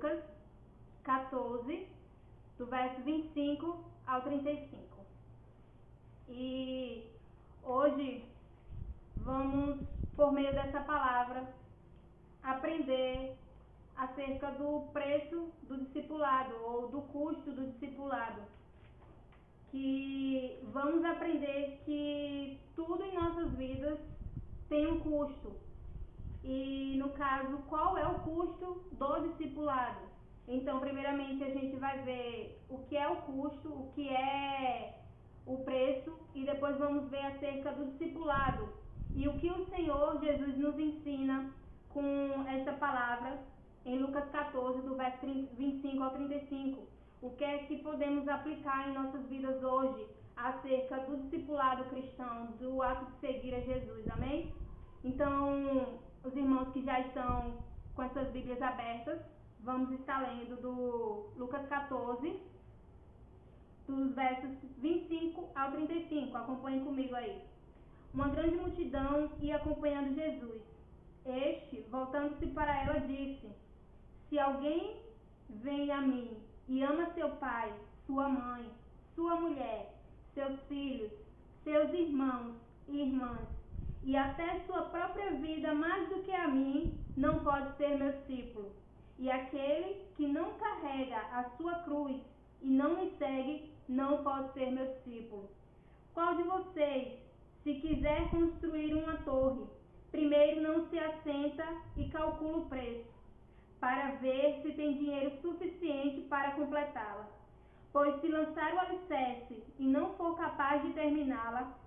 Lucas 14, do verso 25 ao 35. E hoje vamos, por meio dessa palavra, aprender acerca do preço do discipulado ou do custo do discipulado. Que vamos aprender que tudo em nossas vidas tem um custo. E, no caso, qual é o custo do discipulado? Então, primeiramente, a gente vai ver o que é o custo, o que é o preço, e depois vamos ver acerca do discipulado e o que o Senhor Jesus nos ensina com essa palavra em Lucas 14, do verso 25 ao 35. O que é que podemos aplicar em nossas vidas hoje acerca do discipulado cristão, do ato de seguir a Jesus, amém? Então, os irmãos que já estão com as suas Bíblias abertas, vamos estar lendo do Lucas 14, dos versos 25 ao 35. Acompanhem comigo aí. Uma grande multidão ia acompanhando Jesus. Este, voltando-se para ela, disse: Se alguém vem a mim e ama seu pai, sua mãe, sua mulher, seus filhos, seus irmãos e irmãs, e até sua própria vida mais do que a mim, não pode ser meu discípulo. E aquele que não carrega a sua cruz e não me segue, não pode ser meu discípulo. Qual de vocês, se quiser construir uma torre, primeiro não se assenta e calcula o preço, para ver se tem dinheiro suficiente para completá-la? Pois se lançar o alicerce e não for capaz de terminá-la,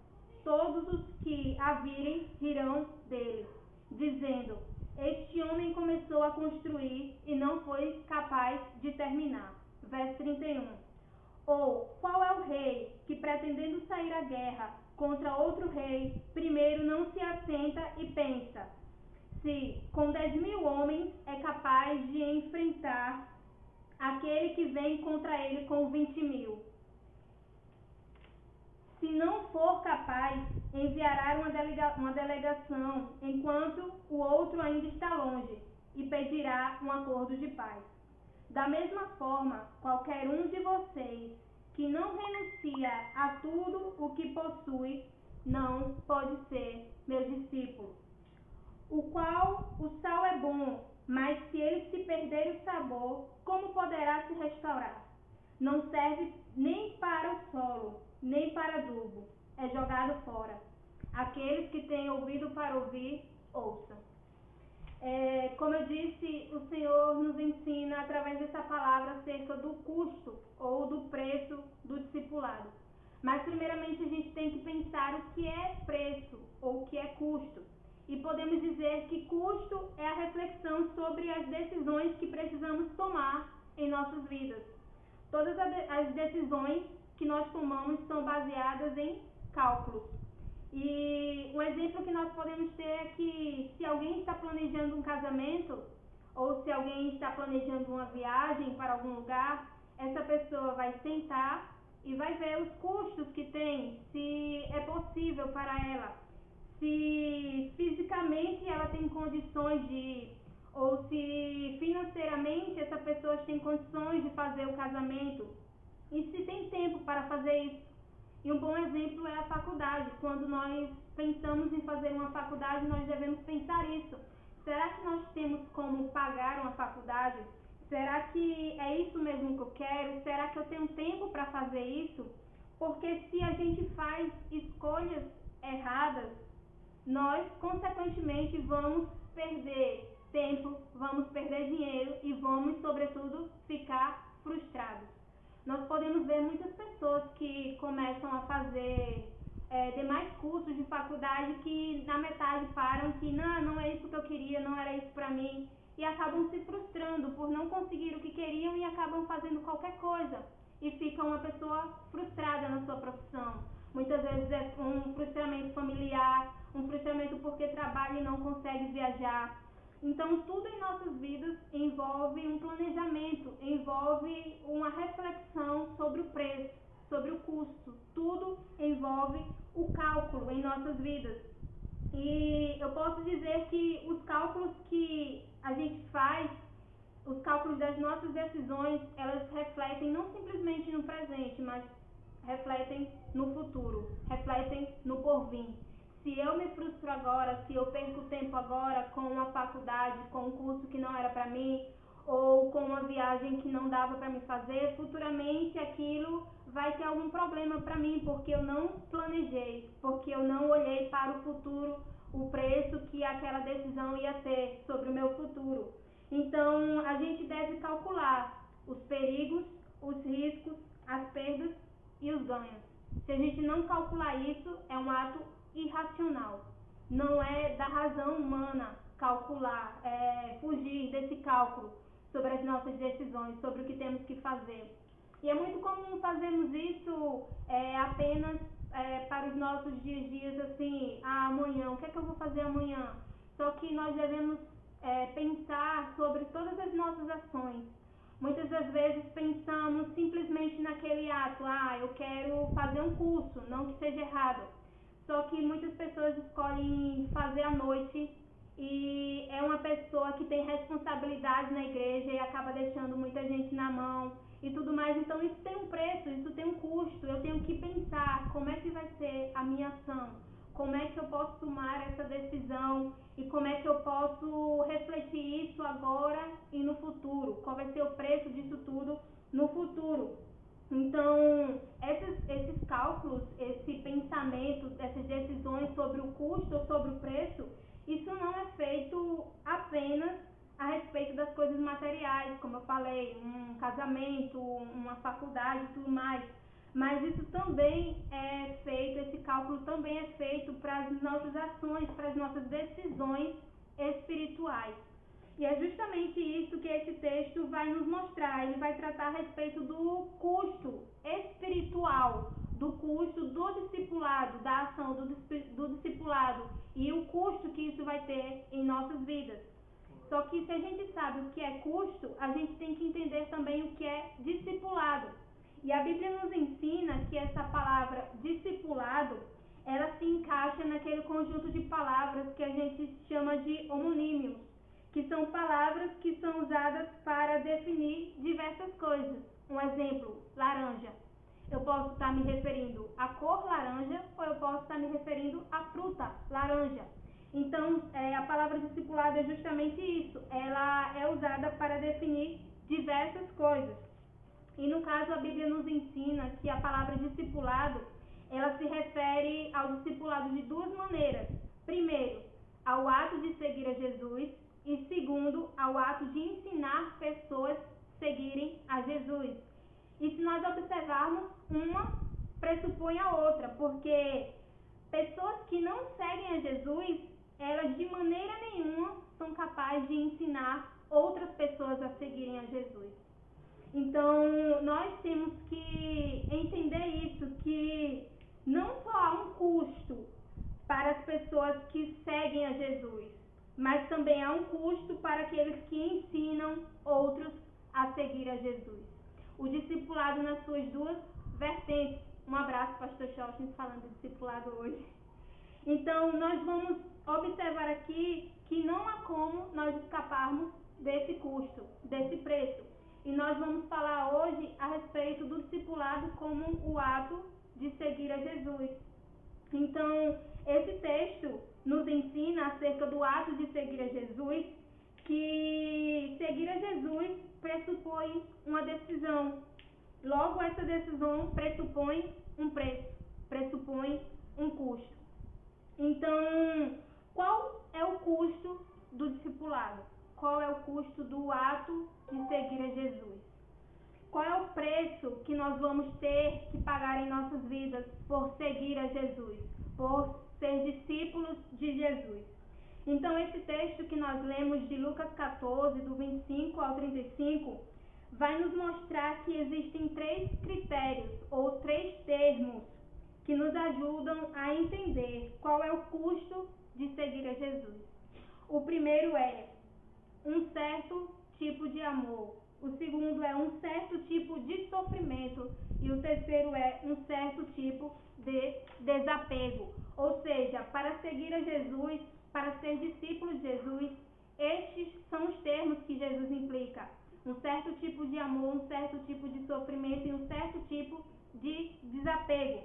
todos os que a virem rirão dele, dizendo: Este homem começou a construir e não foi capaz de terminar. Verso 31. Ou qual é o rei que, pretendendo sair à guerra contra outro rei, primeiro não se assenta e pensa se com 10.000 homens é capaz de enfrentar aquele que vem contra ele com 20.000? Se não for capaz, enviará uma delegação enquanto o outro ainda está longe e pedirá um acordo de paz. Da mesma forma, qualquer um de vocês que não renuncia a tudo o que possui, não pode ser meu discípulo. O sal é bom, mas se ele se perder o sabor, como poderá se restaurar? Não serve nem para o solo, nem para adubo, é jogado fora. Aqueles que têm ouvido para ouvir, ouçam. Como eu disse, o Senhor nos ensina através dessa palavra acerca do custo ou do preço do discipulado. Mas primeiramente a gente tem que pensar o que é preço ou o que é custo. E podemos dizer que custo é a reflexão sobre as decisões que precisamos tomar em nossas vidas. Todas as decisões que nós tomamos são baseadas em cálculos. E um exemplo que nós podemos ter é que se alguém está planejando um casamento ou se alguém está planejando uma viagem para algum lugar, essa pessoa vai sentar e vai ver os custos que tem, se é possível para ela, se fisicamente ela tem condições de ir, ou se financeiramente essa pessoa tem condições de fazer o casamento e se tem tempo para fazer isso. E um bom exemplo é a faculdade. Quando nós pensamos em fazer uma faculdade, nós devemos pensar isso. Será que nós temos como pagar uma faculdade? Será que é isso mesmo que eu quero? Será que eu tenho tempo para fazer isso? Porque se a gente faz escolhas erradas, nós, consequentemente, vamos perder tempo, vamos perder dinheiro e vamos, sobretudo, ficar frustrados. Nós podemos ver muitas pessoas que começam a fazer demais cursos de faculdade que na metade param que não é isso que eu queria, não era isso para mim, e acabam se frustrando por não conseguir o que queriam e acabam fazendo qualquer coisa e fica uma pessoa frustrada na sua profissão. Muitas vezes é um frustramento familiar, um frustramento porque trabalha e não consegue viajar. Então, tudo em nossas vidas envolve um planejamento, envolve uma reflexão sobre o preço, sobre o custo. Tudo envolve o cálculo em nossas vidas. E eu posso dizer que os cálculos que a gente faz os cálculos das nossas decisões, elas refletem não simplesmente no presente, mas refletem no futuro, refletem no porvir. Se eu me frustro agora, se eu perco tempo agora com uma faculdade, com um curso que não era para mim, ou com uma viagem que não dava para me fazer, futuramente aquilo vai ter algum problema para mim, porque eu não planejei, porque eu não olhei para o futuro, o preço que aquela decisão ia ter sobre o meu futuro. Então, a gente deve calcular os perigos, os riscos, as perdas e os ganhos. Se a gente não calcular isso, é um ato irracional. Não é da razão humana calcular, fugir desse cálculo sobre as nossas decisões, sobre o que temos que fazer. E é muito comum fazermos isso apenas para os nossos dias assim, amanhã, o que é que eu vou fazer amanhã? Só que nós devemos pensar sobre todas as nossas ações. Muitas das vezes pensamos simplesmente naquele ato, eu quero fazer um curso, não que seja errado. Só que muitas pessoas escolhem fazer à noite e é uma pessoa que tem responsabilidade na igreja e acaba deixando muita gente na mão e tudo mais. Então isso tem um preço, isso tem um custo. Eu tenho que pensar como é que vai ser a minha ação, como é que eu posso tomar essa decisão e como é que eu posso refletir isso agora e no futuro, qual vai ser o preço disso tudo no futuro. Então, esses cálculos, esse pensamento, essas decisões sobre o custo ou sobre o preço, isso não é feito apenas a respeito das coisas materiais, como eu falei, um casamento, uma faculdade e tudo mais. Mas isso também é feito, esse cálculo também é feito para as nossas ações, para as nossas decisões espirituais. E é justamente isso que esse texto vai nos mostrar. Ele vai tratar a respeito do custo espiritual, do custo do discipulado, da ação do discipulado e o custo que isso vai ter em nossas vidas. Só que se a gente sabe o que é custo, a gente tem que entender também o que é discipulado. E a Bíblia nos ensina que essa palavra discipulado, ela se encaixa naquele conjunto de palavras que a gente chama de homonímios, que são palavras que são usadas para definir diversas coisas. Um exemplo, laranja. Eu posso estar me referindo à cor laranja ou eu posso estar me referindo à fruta laranja. Então, a palavra discipulado é justamente isso. Ela é usada para definir diversas coisas. E no caso, a Bíblia nos ensina que a palavra discipulado, ela se refere ao discipulado de duas maneiras. Primeiro, ao ato de seguir a Jesus e segundo, ao ato de ensinar pessoas a seguirem a Jesus. E se nós observarmos, uma pressupõe a outra, porque pessoas que não seguem a Jesus, elas de maneira nenhuma são capazes de ensinar outras pessoas a seguirem a Jesus. Então, nós temos que entender isso, que não só há um custo para as pessoas que seguem a Jesus, mas também há um custo para aqueles que ensinam outros a seguir a Jesus. O discipulado nas suas duas vertentes. Um abraço, pastor Schauchen, falando de discipulado hoje. Então, nós vamos observar aqui que não há como nós escaparmos desse custo, desse preço. E nós vamos falar hoje a respeito do discipulado como o ato de seguir a Jesus. Então, esse texto nos ensina acerca do ato de seguir a Jesus, que seguir a Jesus pressupõe uma decisão. Logo, essa decisão pressupõe um preço, pressupõe um custo. Então, qual é o custo do discipulado? Qual é o custo do ato de seguir a Jesus? Qual é o preço que nós vamos ter que pagar em nossas vidas por seguir a Jesus, por ser discípulos de Jesus? Então, esse texto que nós lemos de Lucas 14, do 25 ao 35, vai nos mostrar que existem três critérios ou três termos que nos ajudam a entender qual é o custo de seguir a Jesus. O primeiro é um certo tipo de amor. O segundo é um certo tipo de sofrimento. E o terceiro é um certo tipo de desapego. Ou seja, para seguir a Jesus, para ser discípulo de Jesus, estes são os termos que Jesus implica. um certo tipo de amor, um certo tipo de sofrimento e um certo tipo de desapego.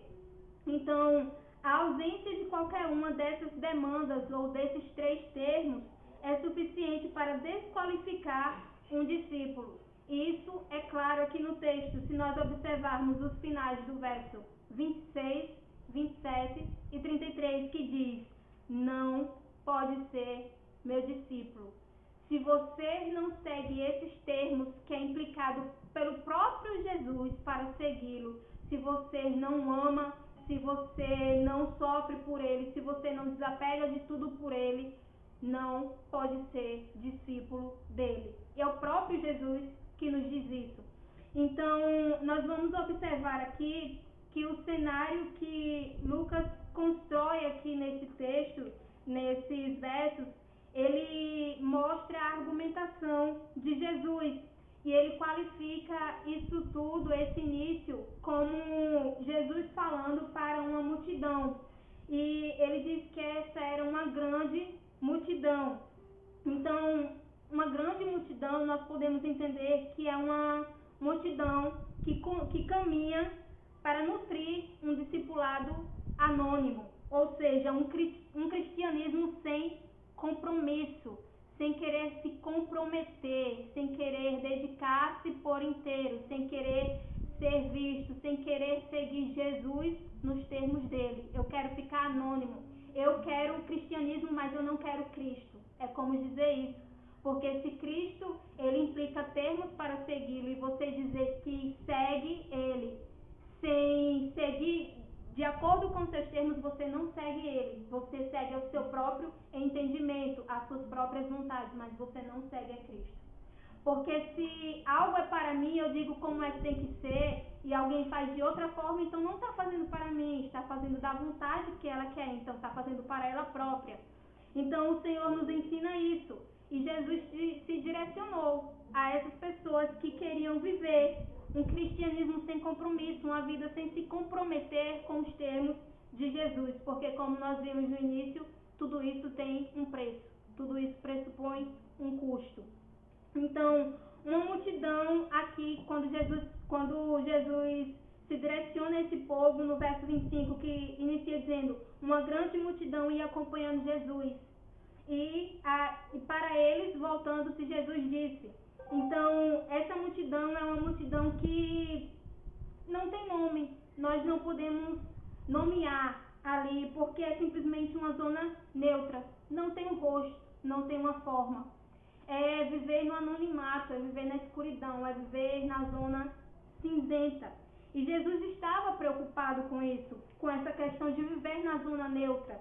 Então, a ausência de qualquer uma dessas demandas ou desses três termos é suficiente para desqualificar um discípulo. Isso é claro aqui no texto, se nós observarmos os finais do verso 26, 27 e 33, que diz: não pode ser meu discípulo. Se você não segue esses termos que é implicado pelo próprio Jesus para segui-lo, se você não ama, se você não sofre por ele, se você não desapega de tudo por ele, não pode ser discípulo dele. E é o próprio Jesus que nos diz isso. Então, nós vamos observar aqui que o cenário que Lucas constrói aqui nesse texto, nesses versos, ele mostra a argumentação de Jesus e ele qualifica isso tudo, esse início, como Jesus falando para uma multidão. E ele diz que essa era uma grande multidão. Então, uma grande multidão, nós podemos entender que é uma multidão que caminha para nutrir um discipulado anônimo, ou seja, um cristianismo sem compromisso, sem querer se comprometer, sem querer dedicar-se por inteiro, sem querer ser visto, sem querer seguir Jesus nos termos dele. Eu quero ficar anônimo. Eu quero o cristianismo, mas eu não quero Cristo. É como dizer isso. Porque se Cristo, ele implica termos para segui-lo, e você dizer que segue ele sem seguir de acordo com seus termos, você não segue ele. Você segue o seu próprio entendimento, as suas próprias vontades, mas você não segue a Cristo. Porque se algo é para mim, eu digo como é que tem que ser, e alguém faz de outra forma, então não está fazendo para mim, está fazendo da vontade que ela quer, então está fazendo para ela própria. Então o Senhor nos ensina isso. E Jesus se direcionou a essas pessoas que queriam viver um cristianismo sem compromisso, uma vida sem se comprometer com os termos de Jesus. Porque, como nós vimos no início, tudo isso tem um preço, tudo isso pressupõe um custo. Então, uma multidão aqui, quando Jesus se direciona a esse povo, no verso 25, que inicia dizendo: uma grande multidão ia acompanhando Jesus. E para eles, voltando-se, Jesus disse. Então, essa multidão é uma multidão que não tem nome. Nós não podemos nomear ali, porque é simplesmente uma zona neutra. Não tem um rosto, não tem uma forma. É viver no anonimato, é viver na escuridão, é viver na zona cinzenta. E Jesus estava preocupado com isso, com essa questão de viver na zona neutra.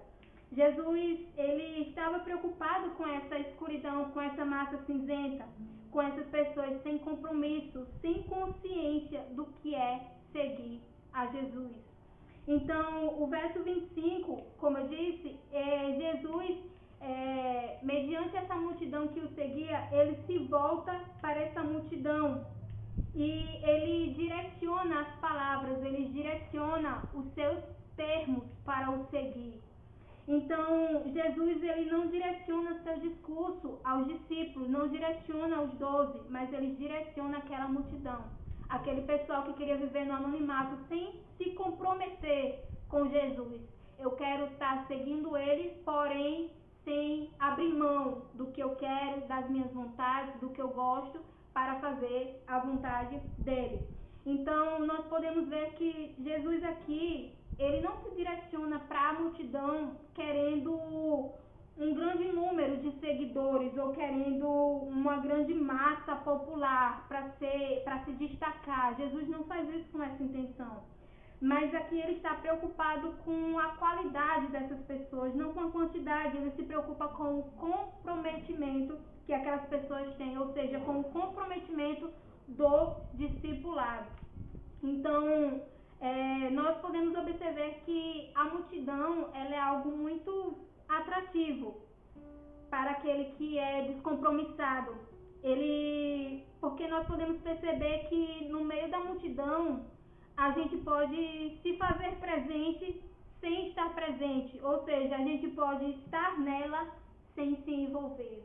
Jesus, ele estava preocupado com essa escuridão, com essa massa cinzenta, com essas pessoas sem compromisso, sem consciência do que é seguir a Jesus. Então, o verso 25, como eu disse, Jesus, mediante essa multidão que o seguia, ele se volta para essa multidão e ele direciona as palavras, ele direciona os seus termos para o seguir. Então, Jesus, ele não direciona seu discurso aos discípulos, não direciona aos 12, mas ele direciona aquela multidão, aquele pessoal que queria viver no anonimato sem se comprometer com Jesus. Eu quero estar seguindo ele, porém sem abrir mão do que eu quero, das minhas vontades, do que eu gosto, para fazer a vontade dele. Então, nós podemos ver que Jesus aqui, ele não se direciona para a multidão querendo um grande número de seguidores ou querendo uma grande massa popular para se destacar. Jesus não faz isso com essa intenção. Mas aqui ele está preocupado com a qualidade dessas pessoas, não com a quantidade. Ele se preocupa com o comprometimento que aquelas pessoas têm, ou seja, com o comprometimento do discipulado. Então, nós podemos observar que a multidão ela é algo muito atrativo para aquele que é descompromissado. Porque nós podemos perceber que no meio da multidão a gente pode se fazer presente sem estar presente, ou seja, a gente pode estar nela sem se envolver.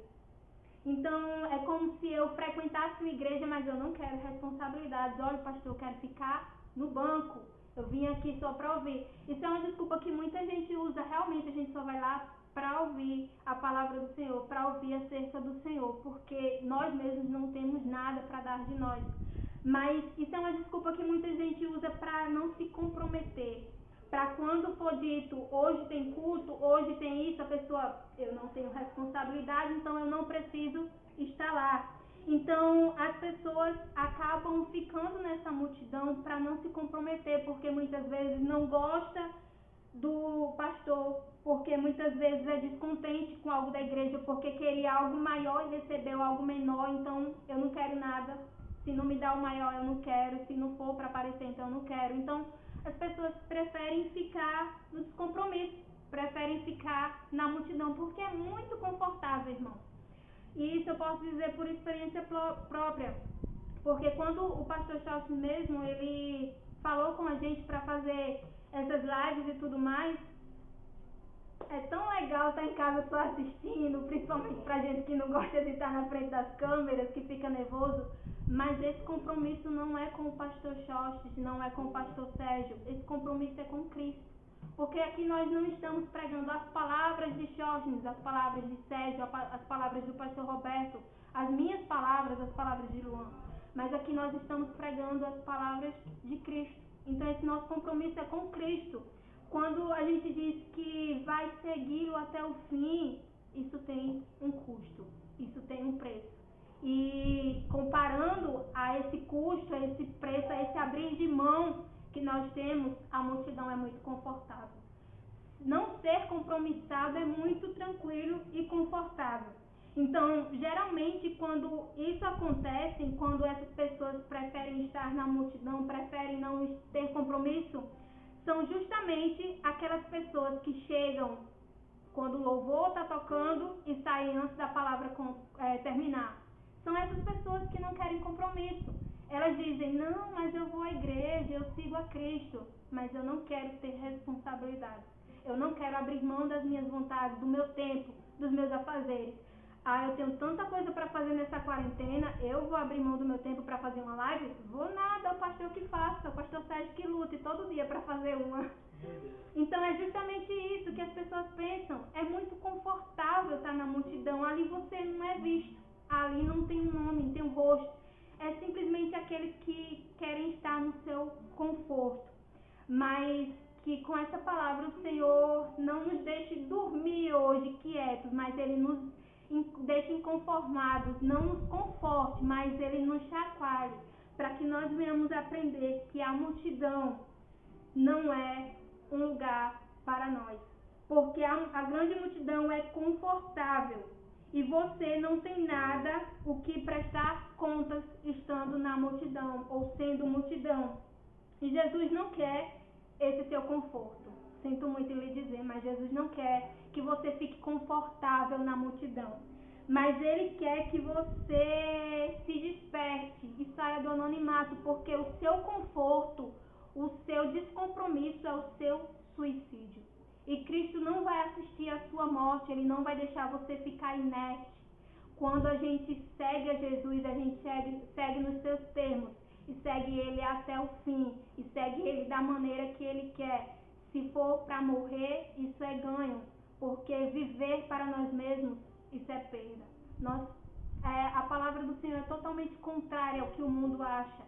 Então, é como se eu frequentasse uma igreja, mas eu não quero responsabilidades. Olha, pastor, eu quero ficar no banco. Eu vim aqui só para ouvir. Isso é uma desculpa que muita gente usa. Realmente, a gente só vai lá para ouvir a palavra do Senhor, para ouvir acerca do Senhor, porque nós mesmos não temos nada para dar de nós. Mas isso é uma desculpa que muita gente usa para não se comprometer. Para quando for dito, hoje tem culto, hoje tem isso, a pessoa, eu não tenho responsabilidade, então eu não preciso estar lá. Então, as pessoas acabam ficando nessa multidão para não se comprometer, porque muitas vezes não gosta do pastor, porque muitas vezes é descontente com algo da igreja, porque queria algo maior e recebeu algo menor, então eu não quero nada. Se não me dá o maior, eu não quero. Se não for para aparecer, então eu não quero. Então, as pessoas preferem ficar no descompromisso, preferem ficar na multidão, porque é muito confortável, irmão. E isso eu posso dizer por experiência própria, porque quando o pastor Charles mesmo, ele falou com a gente para fazer essas lives e tudo mais, é tão legal estar em casa só assistindo, principalmente pra gente que não gosta de estar na frente das câmeras, que fica nervoso. Mas esse compromisso não é com o pastor Chostes, não é com o pastor Sérgio. Esse compromisso é com Cristo. Porque aqui nós não estamos pregando as palavras de Chostes, as palavras de Sérgio, as palavras do pastor Roberto, as minhas palavras, as palavras de Luan. Mas aqui nós estamos pregando as palavras de Cristo. Então esse nosso compromisso é com Cristo. Quando a gente diz que vai segui-lo até o fim, isso tem um custo, isso tem um preço. E comparando a esse custo, a esse preço, a esse abrir de mão que nós temos, a multidão é muito confortável. Não ser compromissado é muito tranquilo e confortável. Então, geralmente, quando isso acontece, quando essas pessoas preferem estar na multidão, preferem não ter compromisso, são justamente aquelas pessoas que chegam quando o louvor está tocando e saem antes da palavra terminar. São essas pessoas que não querem compromisso. Elas dizem, não, mas eu vou à igreja, eu sigo a Cristo, mas eu não quero ter responsabilidade. Eu não quero abrir mão das minhas vontades, do meu tempo, dos meus afazeres. Ah, eu tenho tanta coisa para fazer nessa quarentena, eu vou abrir mão do meu tempo para fazer uma live? Vou nada, é o pastor que faça, é o pastor Sérgio que lute todo dia para fazer uma. Então é justamente isso que as pessoas pensam. É muito confortável estar na multidão, ali você não é visto, ali não tem um nome, não tem um rosto. É simplesmente aqueles que querem estar no seu conforto. Mas que com essa palavra o Senhor não nos deixe dormir hoje quietos, mas Ele nos deixe inconformados, não nos conforte, mas Ele nos chacoalhe, para que nós venhamos aprender que a multidão não é um lugar para nós, porque a grande multidão é confortável e você não tem nada o que prestar contas estando na multidão ou sendo multidão. E Jesus não quer esse seu conforto. Sinto muito em lhe dizer, mas Jesus não quer que você fique confortável na multidão. Mas Ele quer que você se desperte e saia do anonimato, porque o seu conforto, o seu descompromisso é o seu suicídio. E Cristo não vai assistir à sua morte, Ele não vai deixar você ficar inerte. Quando a gente segue a Jesus, a gente segue nos seus termos e segue Ele até o fim e segue Ele da maneira que Ele quer. Se for para morrer, isso é ganho, porque viver para nós mesmos, isso é perda. A palavra do Senhor é totalmente contrária ao que o mundo acha.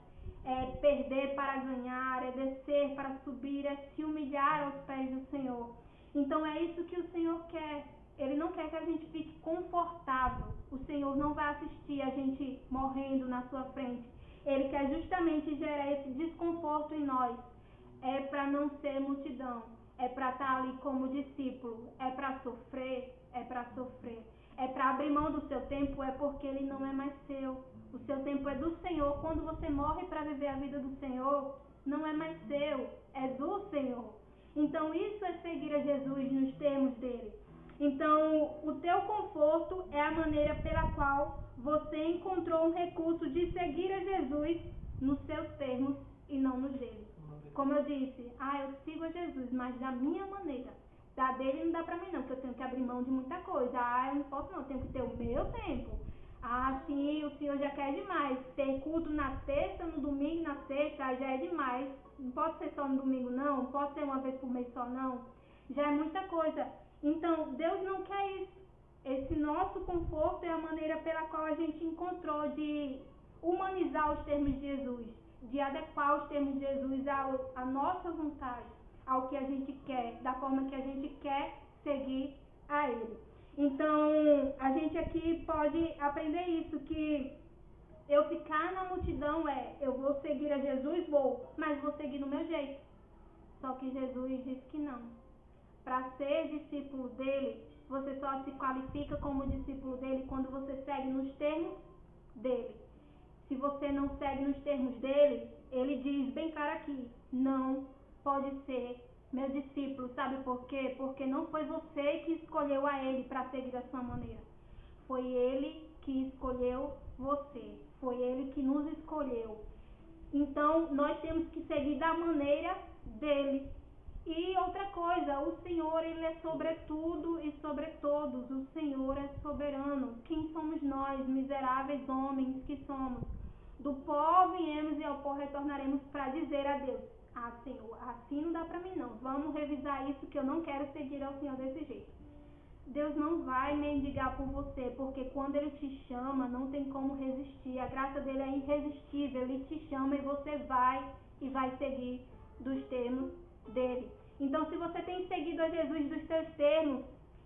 É perder para ganhar, é descer para subir, é se humilhar aos pés do Senhor. Então é isso que o Senhor quer. Ele não quer que a gente fique confortável. O Senhor não vai assistir a gente morrendo na sua frente. Ele quer justamente gerar esse desconforto em nós. É para não ser multidão. É para estar ali como discípulo. É para sofrer. É para sofrer. É para abrir mão do seu tempo. É porque ele não é mais seu. O seu tempo é do Senhor. Quando você morre para viver a vida do Senhor, não é mais seu. É do Senhor. Então isso é seguir a Jesus nos termos dele. Então, o teu conforto é a maneira pela qual você encontrou um recurso de seguir a Jesus nos seus termos e não nos dele. Como eu disse, eu sigo a Jesus, mas da minha maneira. Da dele não dá pra mim não, porque eu tenho que abrir mão de muita coisa. Eu não posso não, eu tenho que ter o meu tempo. Ah, sim, o senhor já quer demais. Ter culto na terça, no domingo, na sexta, aí já é demais. Não pode ser só no domingo, não. Não pode ser uma vez por mês só, não. Já é muita coisa. Então, Deus não quer isso. Esse nosso conforto é a maneira pela qual a gente encontrou de humanizar os termos de Jesus, de adequar os termos de Jesus à nossa vontade, ao que a gente quer, da forma que a gente quer seguir a Ele. Então, a gente aqui pode aprender isso, que eu ficar na multidão eu vou seguir a Jesus, mas vou seguir do meu jeito. Só que Jesus disse que não. Para ser discípulo dele, você só se qualifica como discípulo dele quando você segue nos termos dele. Se você não segue nos termos dele, ele diz bem claro aqui, não pode ser meu discípulo. Sabe por quê? Porque não foi você que escolheu a ele para seguir a sua maneira. Foi ele que escolheu você. Foi ele que nos escolheu. Então, nós temos que seguir da maneira dele. E outra coisa, o Senhor, Ele é sobre tudo e sobre todos. O Senhor é soberano. Quem somos nós, miseráveis homens que somos? Do pó viemos e ao pó retornaremos para dizer a Deus: ah, Senhor, assim não dá para mim não. Vamos revisar isso que eu não quero seguir ao Senhor desse jeito. Deus não vai mendigar por você, porque quando Ele te chama, não tem como resistir. A graça dele é irresistível. Ele te chama e você vai e vai seguir dos termos dele. Então, se você tem seguido a Jesus dos teus termos,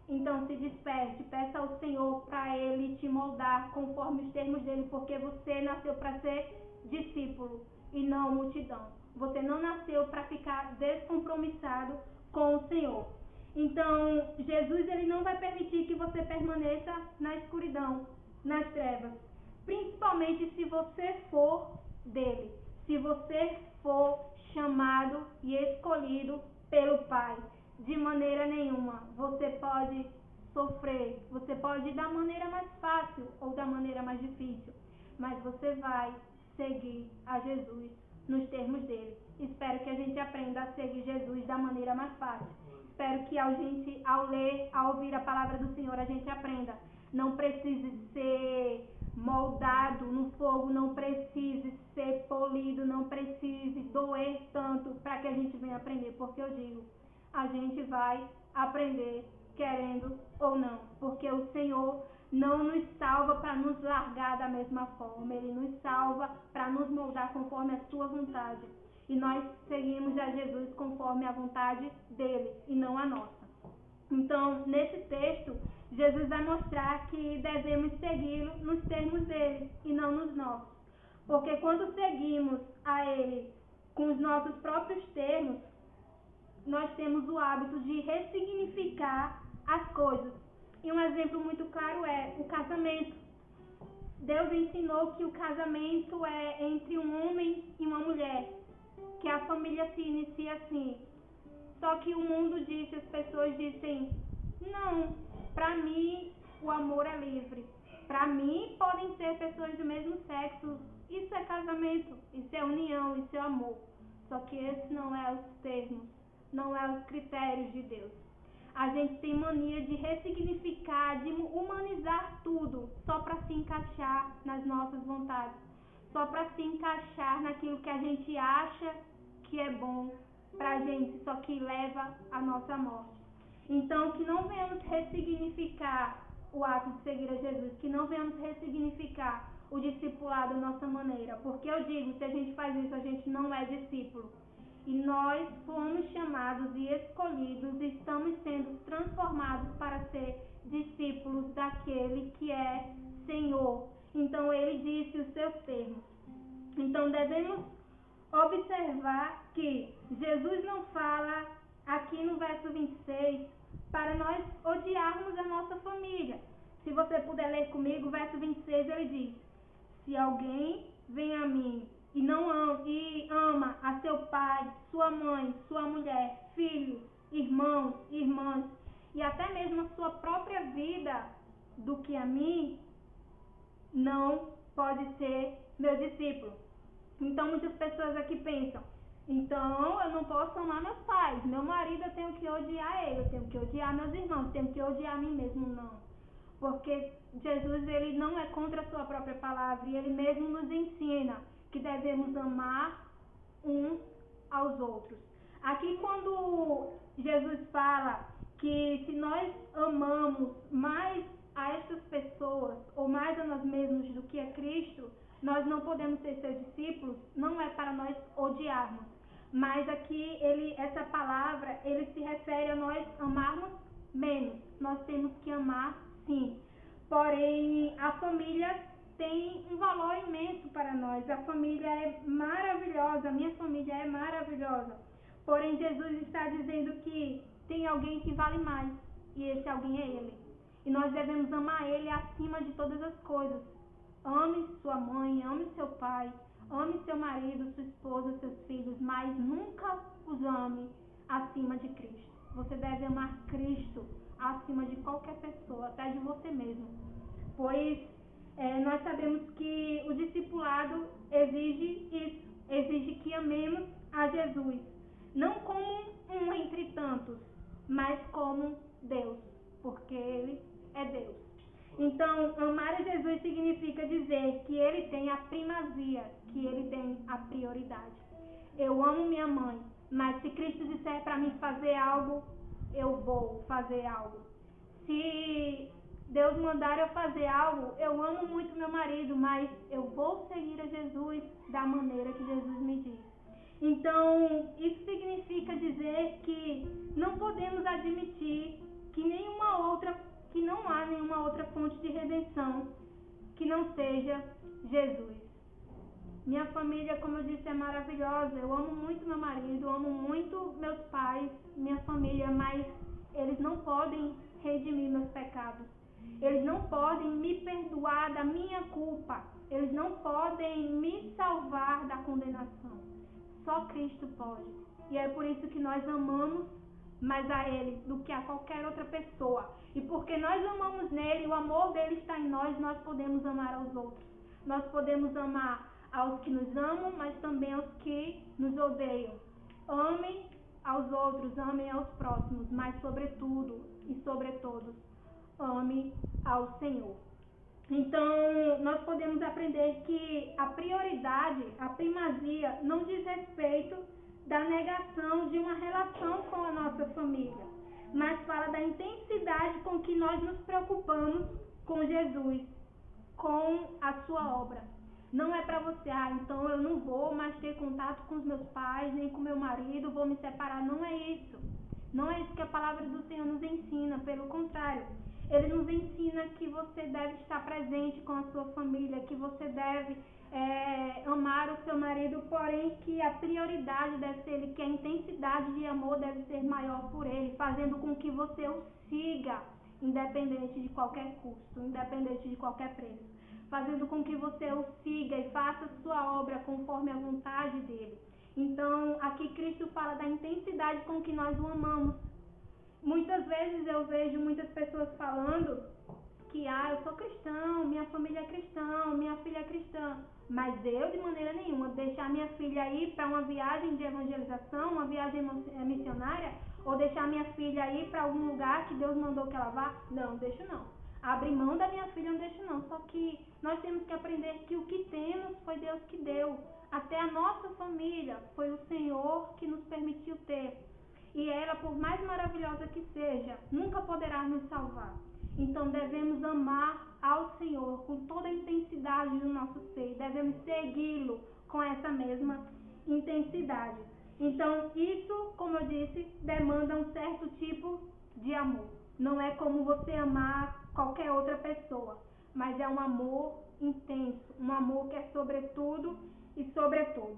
então se desperte, peça ao Senhor para Ele te moldar conforme os termos dele, porque você nasceu para ser discípulo e não multidão. Você não nasceu para ficar descompromissado com o Senhor. Então, Jesus ele não vai permitir que você permaneça na escuridão, nas trevas, principalmente se você for dele, se você for chamado e escolhido pelo Pai. De maneira nenhuma você pode sofrer, você pode ir da maneira mais fácil ou da maneira mais difícil, mas você vai seguir a Jesus nos termos dele. Espero que a gente aprenda a seguir Jesus da maneira mais fácil. Espero que ao ler, ao ouvir a palavra do Senhor, a gente aprenda. Não precise ser moldado no fogo, não precise ser polido, não precise doer tanto para que a gente venha aprender, porque eu digo, a gente vai aprender querendo ou não, porque o Senhor não nos salva para nos largar da mesma forma, Ele nos salva para nos moldar conforme a sua vontade, e nós seguimos a Jesus conforme a vontade dele e não a nossa. Então, nesse texto, Jesus vai mostrar que devemos segui-lo nos termos dele e não nos nossos. Porque quando seguimos a ele com os nossos próprios termos, nós temos o hábito de ressignificar as coisas. E um exemplo muito claro é o casamento. Deus ensinou que o casamento é entre um homem e uma mulher, que a família se inicia assim. Só que o mundo disse, as pessoas dizem, não, para mim o amor é livre. Para mim podem ser pessoas do mesmo sexo. Isso é casamento, isso é união, isso é amor. Só que esse não é os termos, não é os critérios de Deus. A gente tem mania de ressignificar, de humanizar tudo, só para se encaixar nas nossas vontades, só para se encaixar naquilo que a gente acha que é bom para a gente, só que leva à nossa morte. Então, que não venhamos ressignificar o ato de seguir a Jesus, que não venhamos ressignificar o discipulado à nossa maneira, porque eu digo, se a gente faz isso, a gente não é discípulo. E nós fomos chamados e escolhidos e estamos sendo transformados para ser discípulos daquele que é Senhor. Então, ele disse os seus termos. Então, devemos observar que Jesus não fala aqui no verso 26 para nós odiarmos a nossa família. Se você puder ler comigo, o verso 26 ele diz: se alguém vem a mim e não ama a seu pai, sua mãe, sua mulher, filhos, irmãos, irmãs e até mesmo a sua própria vida do que a mim, não pode ser meu discípulo. Então muitas pessoas aqui pensam, então eu não posso amar meus pais, meu marido eu tenho que odiar ele, eu tenho que odiar meus irmãos, eu tenho que odiar a mim mesmo. Não. porque Jesus ele não é contra a sua própria palavra e ele mesmo nos ensina que devemos amar uns aos outros. Aqui quando Jesus fala que se nós amamos mais a estas pessoas ou mais a nós mesmos do que a Cristo, nós não podemos ser seus discípulos, não é para nós odiarmos, mas aqui essa palavra ele se refere a nós amarmos menos. Nós temos que amar sim, porém a família tem um valor imenso para nós. A família é maravilhosa, a minha família é maravilhosa, porém Jesus está dizendo que tem alguém que vale mais, e esse alguém é Ele, e nós devemos amar Ele acima de todas as coisas. Ame sua mãe, ame seu pai, ame seu marido, sua esposa, seus filhos, mas nunca os ame acima de Cristo. Você deve amar Cristo acima de qualquer pessoa, até de você mesmo, pois nós sabemos que o discipulado exige isso, exige que amemos a Jesus, não como um entre tantos, mas como Deus, porque Ele é Deus. Então, amar a Jesus significa dizer que Ele tem a primazia, que Ele tem a prioridade. Eu amo minha mãe, mas se Cristo disser para mim fazer algo, eu vou fazer algo. Se Deus mandar eu fazer algo, eu amo muito meu marido, mas eu vou seguir a Jesus da maneira que Jesus me diz. Então, isso significa dizer que não podemos admitir que não há nenhuma outra fonte de redenção que não seja Jesus. Minha família, como eu disse, é maravilhosa. Eu amo muito meu marido, amo muito meus pais, minha família, mas eles não podem redimir meus pecados. Eles não podem me perdoar da minha culpa. Eles não podem me salvar da condenação. Só Cristo pode. E é por isso que nós amamos mais a Ele do que a qualquer outra pessoa. E porque nós amamos nele, o amor dele está em nós, nós podemos amar aos outros. Nós podemos amar aos que nos amam, mas também aos que nos odeiam. Amem aos outros, amem aos próximos, mas sobretudo e sobre todos, ame ao Senhor. Então, nós podemos aprender que a prioridade, a primazia, não diz respeito da negação de uma relação com a nossa família, mas fala da intensidade com que nós nos preocupamos com Jesus, com a sua obra. Não é para você, então eu não vou mais ter contato com os meus pais, nem com meu marido, vou me separar. Não é isso. Não é isso que a palavra do Senhor nos ensina, pelo contrário. Ele nos ensina que você deve estar presente com a sua família, que você deve amar o seu marido, porém que a prioridade deve ser ele, que a intensidade de amor deve ser maior por ele, fazendo com que você o siga, independente de qualquer custo, independente de qualquer preço, fazendo com que você o siga e faça sua obra conforme a vontade dele. Então, aqui Cristo fala da intensidade com que nós o amamos. Muitas vezes eu vejo muitas pessoas falando que eu sou cristão, minha família é cristã, minha filha é cristã, mas eu de maneira nenhuma deixar minha filha ir para uma viagem de evangelização, uma viagem missionária, ou deixar minha filha ir para algum lugar que Deus mandou que ela vá, não, deixo não. Abrir mão da minha filha não deixo não, só que nós temos que aprender que o que temos foi Deus que deu. Até a nossa família foi o Senhor que nos permitiu ter. E ela, por mais maravilhosa que seja, nunca poderá nos salvar. Então devemos amar ao Senhor com toda a intensidade do nosso ser. Devemos segui-lo com essa mesma intensidade. Então isso, como eu disse, demanda um certo tipo de amor. Não é como você amar qualquer outra pessoa, mas é um amor intenso, um amor que é sobre tudo e sobre todos.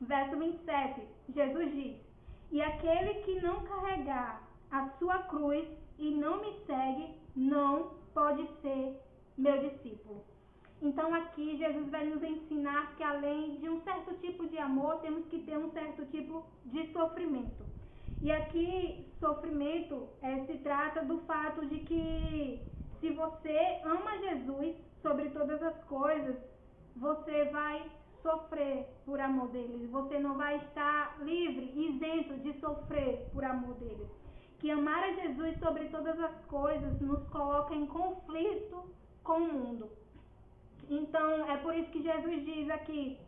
Verso 27, Jesus diz: e aquele que não carregar a sua cruz e não me segue, não pode ser meu discípulo. Então aqui Jesus vai nos ensinar que além de um certo tipo de amor, temos que ter um certo tipo de sofrimento. E aqui, sofrimento se trata do fato de que se você ama Jesus sobre todas as coisas, você vai sofrer por amor dele. Você não vai estar livre, isento de sofrer por amor dele. que amar a Jesus sobre todas as coisas nos coloca em conflito com o mundo. Então, é por isso que Jesus diz aqui,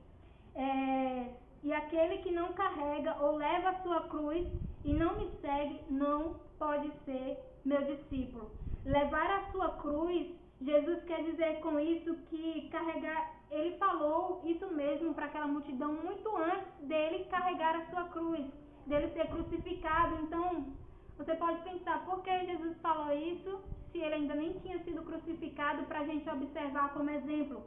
e aquele que não carrega ou leva a sua cruz e não me segue, não pode ser meu discípulo. Levar a sua cruz, Jesus quer dizer com isso que carregar, ele falou isso mesmo para aquela multidão muito antes dele carregar a sua cruz, dele ser crucificado. Então, você pode pensar, por que Jesus falou isso se ele ainda nem tinha sido crucificado, para a gente observar como exemplo?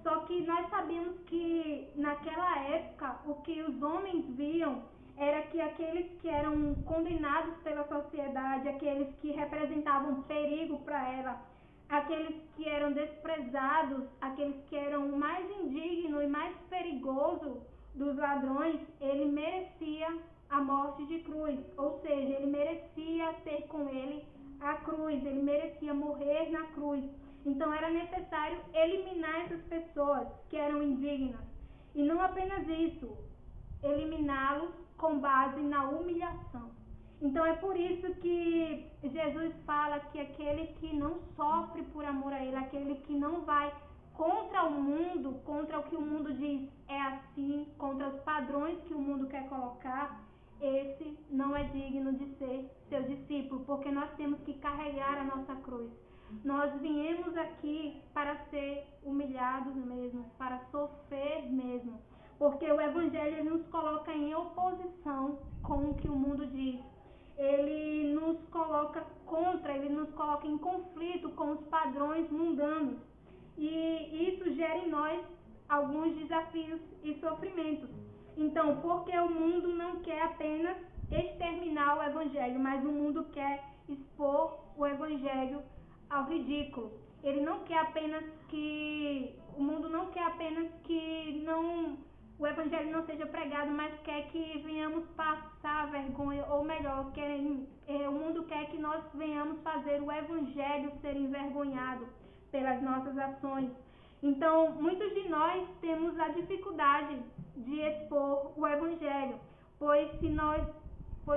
Só que nós sabemos que naquela época o que os homens viam era que aqueles que eram condenados pela sociedade, aqueles que representavam perigo para ela, aqueles que eram desprezados, aqueles que eram o mais indigno e mais perigoso dos ladrões, ele merecia a morte de cruz, ou seja, ele merecia ter com ele a cruz, ele merecia morrer na cruz. Então era necessário eliminar essas pessoas que eram indignas. E não apenas isso, eliminá-los com base na humilhação. Então é por isso que Jesus fala que aquele que não sofre por amor a ele, aquele que não vai contra o mundo, contra o que o mundo diz é assim, contra os padrões que o mundo quer colocar, esse não é digno de ser seu discípulo, porque nós temos que carregar a nossa cruz. Nós viemos aqui para ser humilhados mesmo, para sofrer mesmo, porque o Evangelho ele nos coloca em oposição com o que o mundo diz. Ele nos coloca contra, ele nos coloca em conflito com os padrões mundanos. E isso gera em nós alguns desafios e sofrimentos. Então, porque o mundo não quer apenas exterminar o Evangelho, mas o mundo quer expor o Evangelho ao ridículo. Ele não quer apenas que o mundo não quer apenas que o evangelho não seja pregado, mas quer que venhamos passar vergonha, ou melhor, o mundo quer que nós venhamos fazer o evangelho ser envergonhado pelas nossas ações. Então, muitos de nós temos a dificuldade de expor o evangelho, pois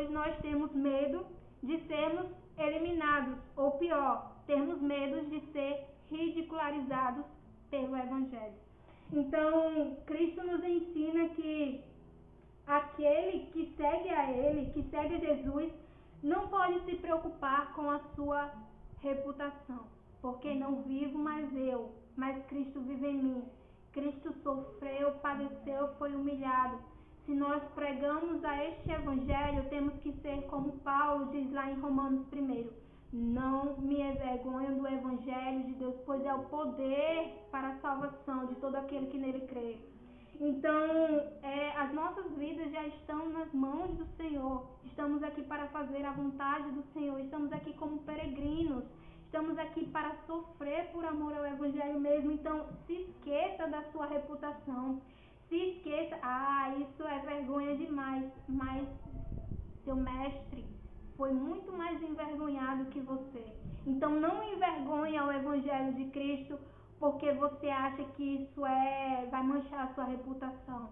nós temos medo de sermos eliminados, ou pior, temos medo de ser ridicularizados pelo Evangelho. Então, Cristo nos ensina que aquele que segue a Ele, que segue a Jesus, não pode se preocupar com a sua reputação, porque não vivo mais eu, mas Cristo vive em mim. Cristo sofreu, padeceu, foi humilhado. Se nós pregamos a este Evangelho, temos que ser como Paulo diz lá em Romanos 1. Não me envergonho do Evangelho de Deus, pois é o poder para a salvação de todo aquele que nele crê. Então, as nossas vidas já estão nas mãos do Senhor. Estamos aqui para fazer a vontade do Senhor. Estamos aqui como peregrinos. Estamos aqui para sofrer por amor ao Evangelho mesmo. Então, se esqueça da sua reputação. Se esqueça, isso é vergonha demais. Mas seu mestre foi muito mais envergonhado que você. Então, não envergonhe o Evangelho de Cristo, porque você acha que isso vai manchar a sua reputação.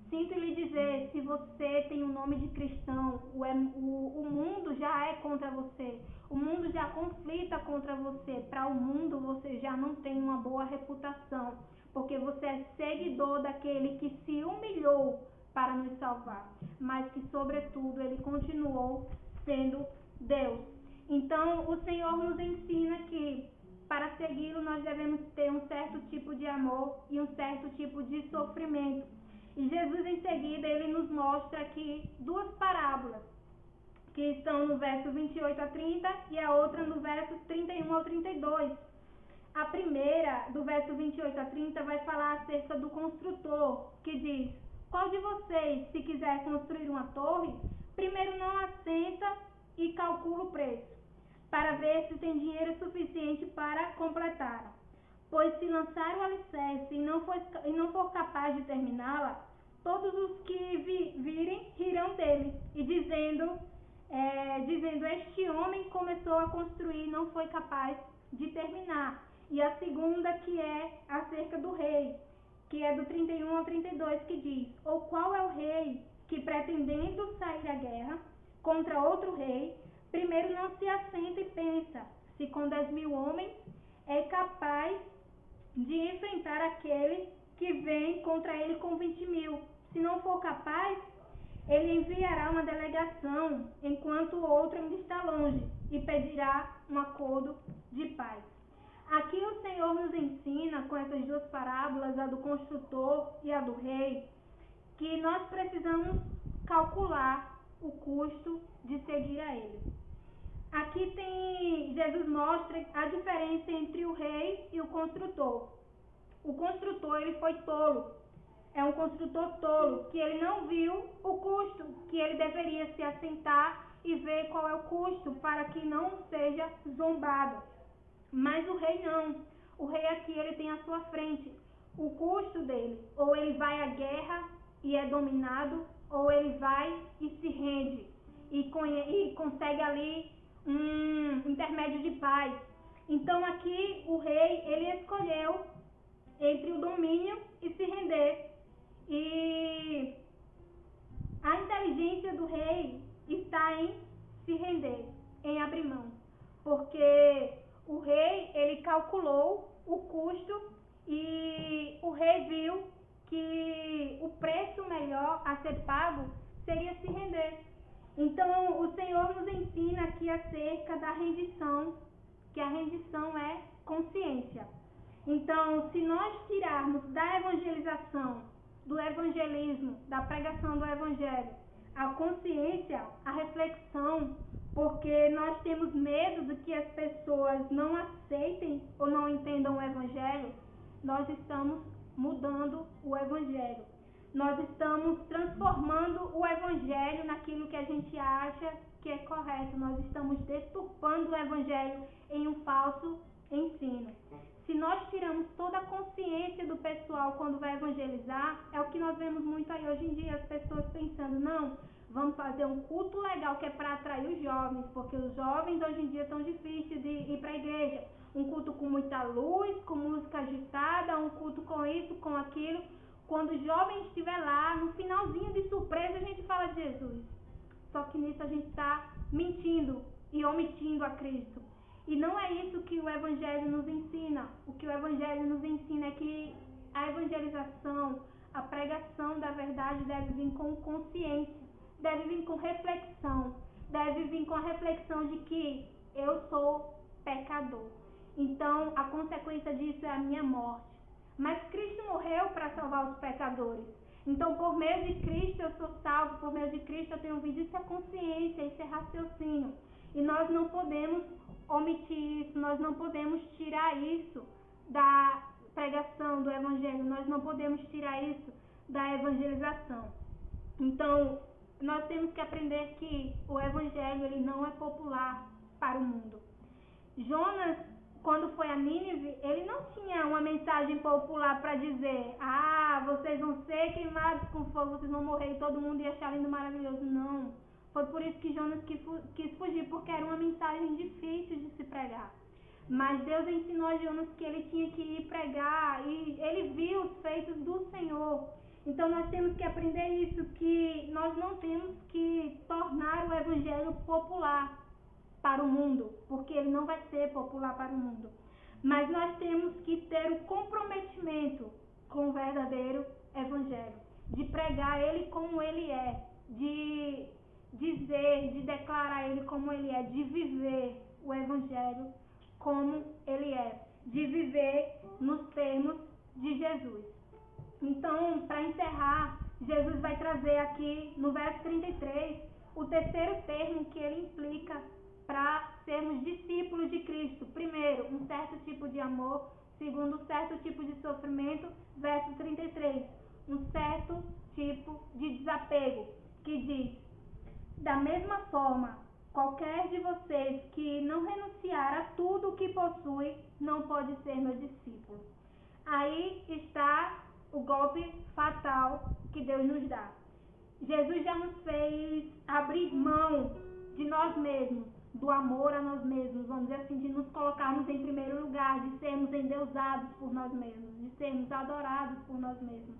Sinto lhe dizer, se você tem o nome de cristão, o mundo já é contra você. O mundo já conflita contra você. Para o mundo, você já não tem uma boa reputação, porque você é seguidor daquele que se humilhou para nos salvar, mas que, sobretudo, ele continuou sendo Deus. Então, o Senhor nos ensina que para segui-lo nós devemos ter um certo tipo de amor e um certo tipo de sofrimento. E Jesus, em seguida, ele nos mostra aqui duas parábolas, que estão no verso 28 a 30 e a outra no verso 31 ao 32. A primeira, do verso 28 a 30, vai falar acerca do construtor, que diz: qual de vocês, se quiser construir uma torre, primeiro não assenta e calcula o preço, para ver se tem dinheiro suficiente para completá-la? Pois se lançar o alicerce e não for capaz de terminá-la, todos os que virem rirão dele, e dizendo, este homem começou a construir e não foi capaz de terminar. E a segunda, que é acerca do rei, que é do 31 ao 32, que diz: ou qual é o rei que, pretendendo sair à guerra contra outro rei, primeiro não se assenta e pensa se com 10.000 homens é capaz de enfrentar aquele que vem contra ele com 20.000. Se não for capaz, ele enviará uma delegação enquanto o outro ainda está longe e pedirá um acordo de paz. Aqui o Senhor nos ensina, com essas duas parábolas, a do construtor e a do rei, que nós precisamos calcular o custo de seguir a ele. Aqui Jesus mostra a diferença entre o rei e o construtor. O construtor, ele foi tolo. É um construtor tolo, que ele não viu o custo, que ele deveria se assentar e ver qual é o custo para que não seja zombado. Mas o rei não. O rei aqui, ele tem à sua frente o custo dele. Ou ele vai à guerra e é dominado, ou ele vai e se rende e consegue ali um intermédio de paz. Então aqui o rei, ele escolheu entre o domínio e se render. E a inteligência do rei está em se render, em abrir mão. Porque o rei, ele calculou o custo e o rei viu que o preço melhor a ser pago seria se render. Então, o Senhor nos ensina aqui acerca da rendição, que a rendição é consciência. Então, se nós tirarmos da evangelização, do evangelismo, da pregação do evangelho, a consciência, a reflexão, porque nós temos medo de que as pessoas não aceitem ou não entendam o evangelho, nós estamos mudando o evangelho. Nós estamos transformando o evangelho naquilo que a gente acha que é correto. Nós estamos deturpando o evangelho em um falso ensino. Se nós tiramos toda a consciência do pessoal quando vai evangelizar, é o que nós vemos muito aí hoje em dia, as pessoas pensando, não, vamos fazer um culto legal que é para atrair os jovens, porque os jovens hoje em dia estão difíceis de ir para a igreja. Um culto com muita luz, com música agitada, um culto com isso, com aquilo. Quando o jovem estiver lá, no finalzinho de surpresa, a gente fala de Jesus. Só que nisso a gente está mentindo e omitindo a Cristo. E não é isso que o Evangelho nos ensina. O que o Evangelho nos ensina é que a evangelização, a pregação da verdade deve vir com consciência, deve vir com reflexão, deve vir com a reflexão de que eu sou pecador. Então, a consequência disso é a minha morte. Mas Cristo morreu para salvar os pecadores. Então, por meio de Cristo eu sou salvo, por meio de Cristo eu tenho vida. Isso é consciência, isso é raciocínio. E nós não podemos omitir isso, nós não podemos tirar isso da pregação do evangelho, nós não podemos tirar isso da evangelização. Então, nós temos que aprender que o evangelho ele não é popular para o mundo. Jonas, quando foi a Nínive, ele não tinha uma mensagem popular para dizer, vocês vão ser queimados com fogo, vocês vão morrer e todo mundo ia achar lindo, maravilhoso. Não. Foi por isso que Jonas quis fugir, porque era uma mensagem difícil de se pregar. Mas Deus ensinou a Jonas que ele tinha que ir pregar e ele viu os feitos do Senhor. Então nós temos que aprender isso, que nós não temos que tornar o evangelho popular para o mundo, porque ele não vai ser popular para o mundo. Mas nós temos que ter o comprometimento com o verdadeiro evangelho, de pregar ele como ele é, de dizer, de declarar ele como ele é, de viver o evangelho como ele é, de viver nos termos de Jesus. Então, para encerrar, Jesus vai trazer aqui no verso 33 o terceiro termo que ele implica para sermos discípulos de Cristo. Primeiro, um certo tipo de amor. Segundo, um certo tipo de sofrimento. Verso 33, um certo tipo de desapego, que diz: da mesma forma, qualquer de vocês que não renunciar a tudo o que possui, não pode ser meu discípulo. Aí está o golpe fatal que Deus nos dá. Jesus já nos fez abrir mão de nós mesmos, do amor a nós mesmos, vamos dizer assim, de nos colocarmos em primeiro lugar, de sermos endeusados por nós mesmos, de sermos adorados por nós mesmos.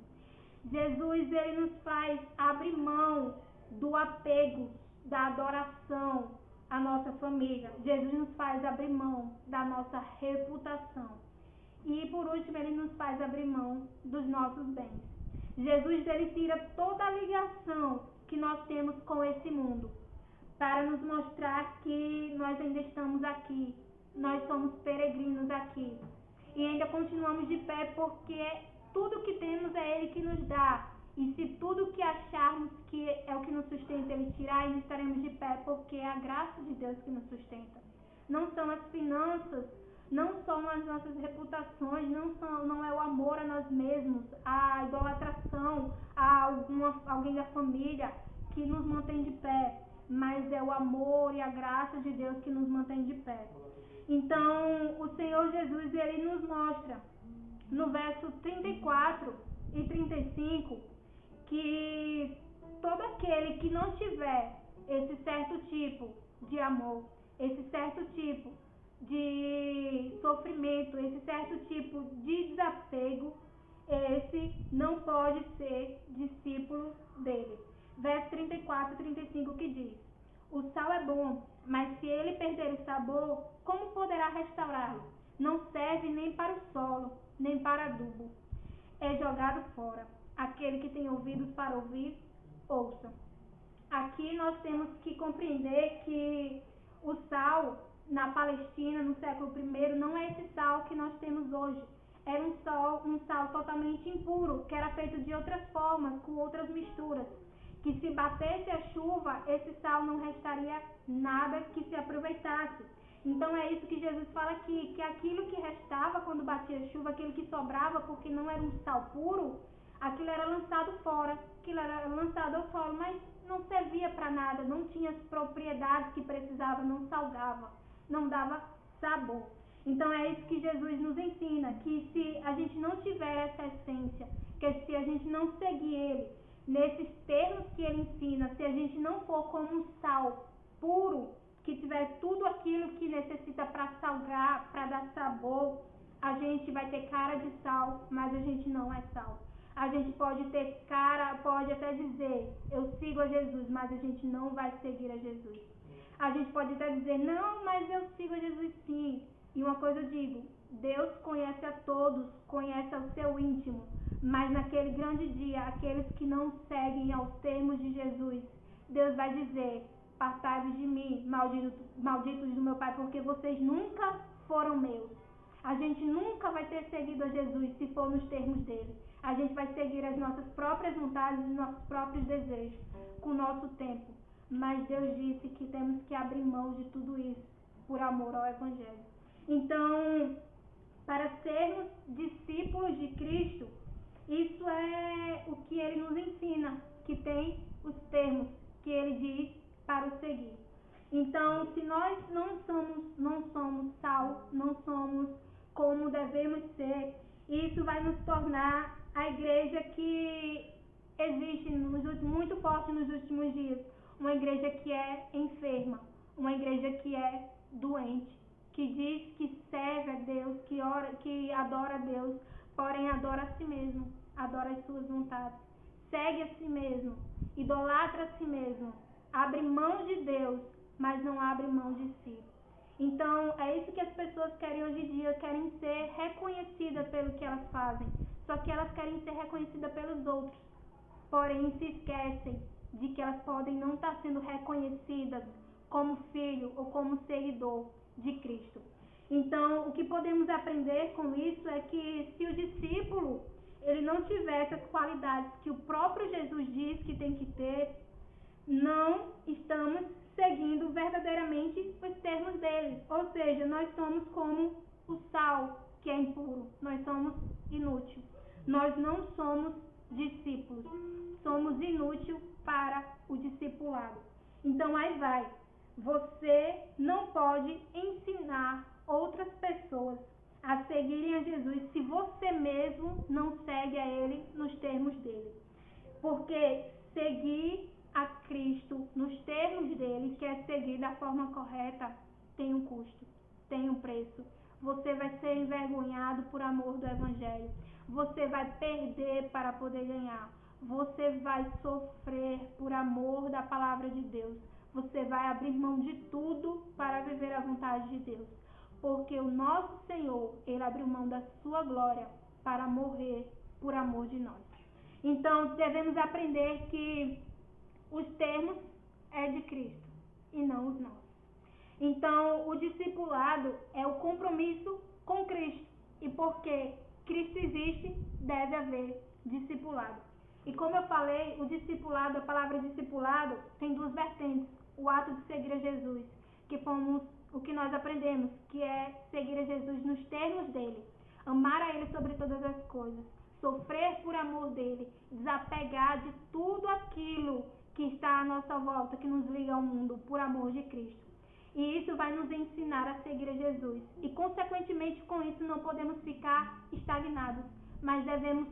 Jesus, ele nos faz abrir mão do apego, da adoração, a nossa família. Jesus nos faz abrir mão da nossa reputação. E por último, ele nos faz abrir mão dos nossos bens. Jesus, ele tira toda a ligação que nós temos com esse mundo, para nos mostrar que nós ainda estamos aqui, nós somos peregrinos aqui, e ainda continuamos de pé, porque tudo que temos é Ele que nos dá, e se tudo que acharmos que é o que nos sustenta Ele tirar, ainda estaremos de pé, porque é a graça de Deus que nos sustenta. Não são as finanças, não são as nossas reputações, não é o amor a nós mesmos, a idolatração a alguém da família que nos mantém de pé, mas é o amor e a graça de Deus que nos mantém de pé. Então, o Senhor Jesus, ele nos mostra no verso 34 e 35 que todo aquele que não tiver esse certo tipo de amor, esse certo tipo de sofrimento, esse certo tipo de desapego, esse não pode ser discípulo dele. Verso 34 e 35 que diz: o sal é bom, mas se ele perder o sabor, como poderá restaurá-lo? Não serve nem para o solo, nem para adubo. É jogado fora. Aquele que tem ouvidos para ouvir, ouça. Aqui nós temos que compreender que o sal na Palestina, no século I, não é esse sal que nós temos hoje. Era um sal totalmente impuro, que era feito de outras formas, com outras misturas. Que se batesse a chuva, esse sal não restaria nada que se aproveitasse. Então é isso que Jesus fala aqui, que aquilo que restava quando batia a chuva, aquilo que sobrava, porque não era um sal puro, aquilo era lançado fora, aquilo era lançado ao solo, mas não servia para nada, não tinha as propriedades que precisava, não salgava, não dava sabor. Então é isso que Jesus nos ensina, que se a gente não tiver essa essência, que se a gente não seguir Ele, nesses termos que Ele ensina, se a gente não for como um sal puro, que tiver tudo aquilo que necessita para salgar, para dar sabor, a gente vai ter cara de sal, mas a gente não é sal. A gente pode ter cara, pode até dizer, eu sigo a Jesus, mas a gente não vai seguir a Jesus. A gente pode até dizer, não, mas eu sigo a Jesus sim. E uma coisa eu digo, Deus conhece a todos, conhece ao seu íntimo, mas naquele grande dia, aqueles que não seguem aos termos de Jesus, Deus vai dizer, apartai-vos de mim, malditos do meu Pai, porque vocês nunca foram meus. A gente nunca vai ter seguido a Jesus se for nos termos dele. A gente vai seguir as nossas próprias vontades, os nossos próprios desejos, com o nosso tempo. Mas Deus disse que temos que abrir mão de tudo isso por amor ao Evangelho. Então, para sermos discípulos de Cristo, isso é o que ele nos ensina, que tem os termos que ele diz para o seguir. Então, se nós não somos sal, não somos como devemos ser, isso vai nos tornar a igreja que existe muito forte nos últimos dias, uma igreja que é enferma, uma igreja que é doente, que diz que serve a Deus, que ora, que adora a Deus, porém adora a si mesmo, adora as suas vontades, segue a si mesmo, idolatra a si mesmo, abre mão de Deus, mas não abre mão de si. Então, é isso que as pessoas querem hoje em dia, querem ser reconhecidas pelo que elas fazem, só que elas querem ser reconhecidas pelos outros, porém se esquecem de que elas podem não estar sendo reconhecidas como filho ou como seguidor de Cristo. Então, o que podemos aprender com isso é que se o discípulo ele não tiver essas qualidades que o próprio Jesus diz que tem que ter, não estamos seguindo verdadeiramente os termos dele. Ou seja, nós somos como o sal que é impuro, nós somos inúteis. Nós não somos discípulos, somos inúteis para o discipulado. Então aí vai, você não pode ensinar outras pessoas a seguirem a Jesus se você mesmo não segue a Ele nos termos dele. Porque seguir a Cristo nos termos dele, que é seguir da forma correta, tem um custo, tem um preço. Você vai ser envergonhado por amor do Evangelho. Você vai perder para poder ganhar. Você vai sofrer por amor da palavra de Deus. você vai abrir mão de tudo para viver a vontade de Deus. Porque o nosso Senhor, Ele abriu mão da sua glória para morrer por amor de nós. Então, devemos aprender que os termos é de Cristo e não os nossos. Então, o discipulado é o compromisso com Cristo. E porque Cristo existe, deve haver discipulado. E como eu falei, o discipulado, a palavra discipulado, tem duas vertentes. O ato de seguir a Jesus, que fomos o que nós aprendemos, que é seguir a Jesus nos termos dele. Amar a ele sobre todas as coisas. Sofrer por amor dele. Desapegar de tudo aquilo que está à nossa volta, que nos liga ao mundo, por amor de Cristo. E isso vai nos ensinar a seguir a Jesus. E, consequentemente, com isso, não podemos ficar estagnados. Mas devemos,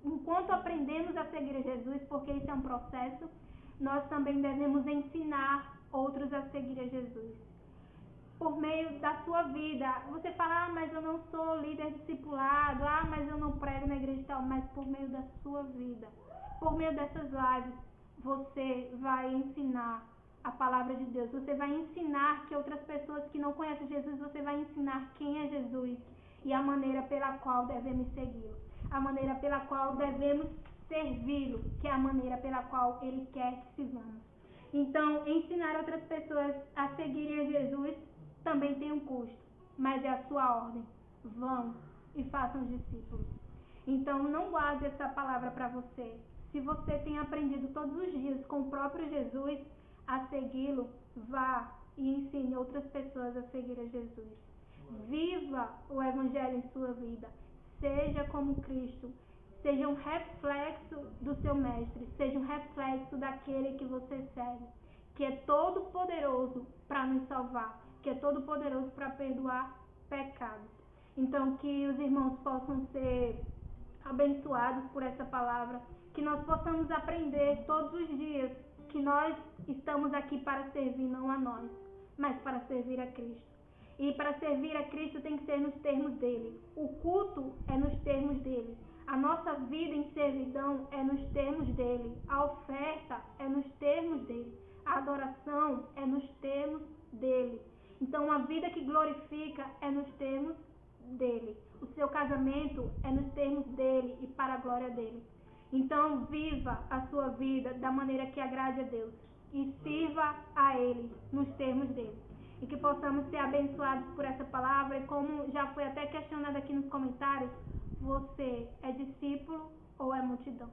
enquanto aprendemos a seguir a Jesus, porque isso é um processo, nós também devemos ensinar outros a seguir a Jesus. Por meio da sua vida. Você fala, mas eu não sou líder discipulado, mas eu não prego na igreja e tal. Mas por meio da sua vida, por meio dessas lives, você vai ensinar a palavra de Deus. Você vai ensinar que outras pessoas que não conhecem Jesus, você vai ensinar quem é Jesus e a maneira pela qual devemos segui-lo. A maneira pela qual devemos servi-lo, que é a maneira pela qual Ele quer que sirvamos. Então, ensinar outras pessoas a seguirem a Jesus também tem um custo, mas é a sua ordem. Vão e façam discípulos. Então, não guarde essa palavra para você. Se você tem aprendido todos os dias com o próprio Jesus a segui-lo, vá e ensine outras pessoas a seguir a Jesus. Viva o Evangelho em sua vida. Seja como Cristo. Seja um reflexo do seu Mestre. Seja um reflexo daquele que você segue, que é todo poderoso para nos salvar, que é todo poderoso para perdoar pecados. Então, que os irmãos possam ser abençoados por essa palavra, que nós possamos aprender todos os dias que nós estamos aqui para servir não a nós, mas para servir a Cristo. E para servir a Cristo tem que ser nos termos dele. O culto é nos termos dele. A nossa vida em servidão é nos termos dele. A oferta é nos termos dele. A adoração é nos termos dele. Então, uma vida que glorifica é nos termos dele. O seu casamento é nos termos dele e para a glória dele. Então, viva a sua vida da maneira que agrade a Deus e sirva a ele nos termos dele. E que possamos ser abençoados por essa palavra. E como já foi até questionado aqui nos comentários, você é discípulo ou é multidão?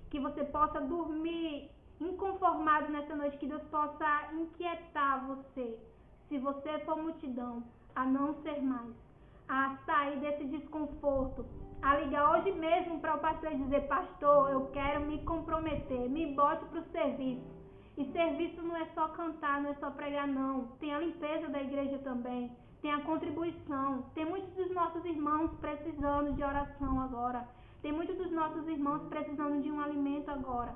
Que você possa dormir inconformado nessa noite, que Deus possa inquietar você, se você for multidão, a não ser mais, a sair desse desconforto, a ligar hoje mesmo para o pastor e dizer: pastor, eu quero me comprometer, me bote para o serviço. E serviço não é só cantar, não é só pregar, não. Tem a limpeza da igreja também, tem a contribuição. Tem muitos dos nossos irmãos precisando de oração agora. Tem muitos dos nossos irmãos precisando de um alimento agora.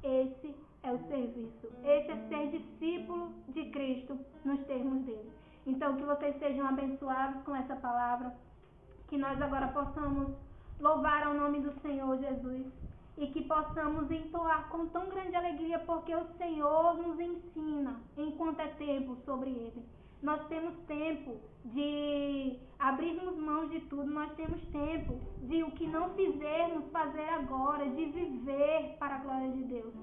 Esse é o serviço. Esse é ser discípulo de Cristo nos termos dele. Então, que vocês sejam abençoados com essa palavra. Que nós agora possamos louvar ao nome do Senhor Jesus. E que possamos entoar com tão grande alegria, porque o Senhor nos ensina enquanto é tempo sobre ele. Nós temos tempo de abrirmos mãos de tudo, nós temos tempo de o que não fizermos fazer agora, de viver para a glória de Deus,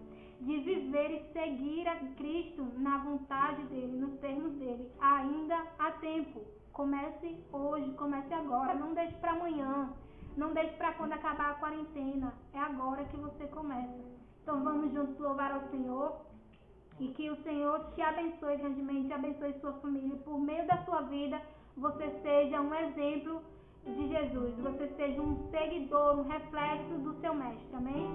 de viver e seguir a Cristo na vontade dele, nos termos dele. Ainda há tempo. Comece hoje, comece agora, não deixe para amanhã. Não deixe para quando acabar a quarentena. É agora que você começa. Então vamos juntos louvar ao Senhor. E que o Senhor te abençoe grandemente, abençoe sua família. E por meio da sua vida, você seja um exemplo de Jesus. Você seja um seguidor, um reflexo do seu Mestre. Amém?